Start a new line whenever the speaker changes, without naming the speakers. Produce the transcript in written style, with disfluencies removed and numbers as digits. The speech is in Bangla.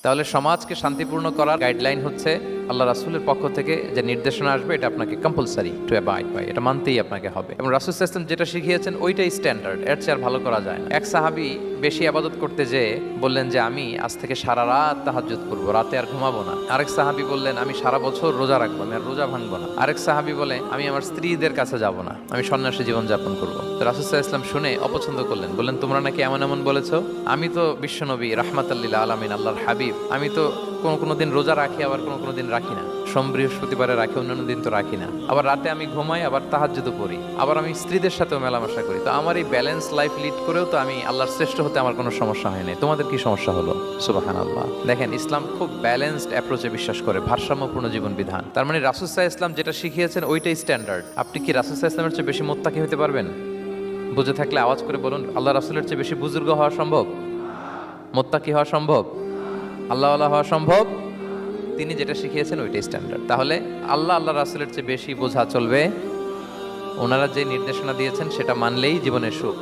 তাহলে সমাজকে শান্তিপূর্ণ করার গাইডলাইন হচ্ছে আল্লাহ রাসূলের পক্ষ থেকে যে নির্দেশনা আসবে এটা আপনাকে কম্পালসারি টু অ্যাবাইড বাই, এটা মানতেই আপনাকে হবে। এবং রাসূল সাল্লাল্লাহু আলাইহি ওয়াসাল্লাম যেটা শিখিয়েছেন ওইটাই স্ট্যান্ডার্ড, এর চেয়ে আর ভালো করা যায় না। এক সাহাবী বেশি ইবাদত করতে যেয়ে বললেন যে আমি আজ থেকে সারা রাত তাহাজ্জুদ করব, রাতে আর ঘুমাবো না। আরেক সাহাবী বললেন আমি সারা বছর রোজা রাখবো, আমি আর রোজা ভাঙবো না। আরেক সাহাবী বলে আমি আমার স্ত্রীদের কাছে যাব না, আমি সন্ন্যাসী জীবন যাপন করবো। তো রাসূল সাল্লাল্লাহু আলাইহি ওয়াসাল্লাম শুনে অপছন্দ করলেন, বললেন তোমরা নাকি এমন এমন বলেছো, আমি তো বিশ্বনবী রাহমাতাল লিল আলামিন, আল্লাহর হাবিব, আমি তো কোনো দিন রোজা রাখি, আবার কোনো দিন রাখি না। সোম বৃহস্পতিবারে রাখি, অন্যান্য দিন তো রাখি না। আবার রাতে আমি ঘুমাই, আবার তাহাজ্জুদও পড়ি, আবার আমি স্ত্রীদের সাথেও মেলামেশা করি। তো আমার এই ব্যালেন্স লাইফ লিড করেও তো আমি আল্লাহর শ্রেষ্ঠ হতে আমার কোনো সমস্যা হয় নাই, তোমাদের কি সমস্যা হলো? সুবহানাল্লাহ। দেখেন, ইসলাম খুব ব্যালেন্সড অ্যাপ্রোচে বিশ্বাস করে, ভারসাম্যপূর্ণ জীবন বিধান। তার মানে রাসূল সাল্লাল্লাহু আলাইহি ওয়াসাল্লাম যেটা শিখিয়েছেন ওইটাই স্ট্যান্ডার্ড। আপনি কি রাসূল সাল্লাল্লাহু আলাইহি ওয়াসাল্লামের চেয়ে বেশি মুত্তাকি হতে পারবেন? বুঝে থাকলে আওয়াজ করে বলুন, আল্লাহ রাসূলের চেয়ে বেশি বুজুর্গ হওয়া সম্ভব? মুত্তাকি হওয়া সম্ভব? আল্লাহওয়ালা হওয়া সম্ভব? তিনি যেটা শিখিয়েছেন ওইটাই স্ট্যান্ডার্ড। তাহলে আল্লাহ রাসূলের চেয়ে বেশি বোঝা চলবে, ওনারা যে নির্দেশনা দিয়েছেন সেটা মানলেই জীবনের সুখ।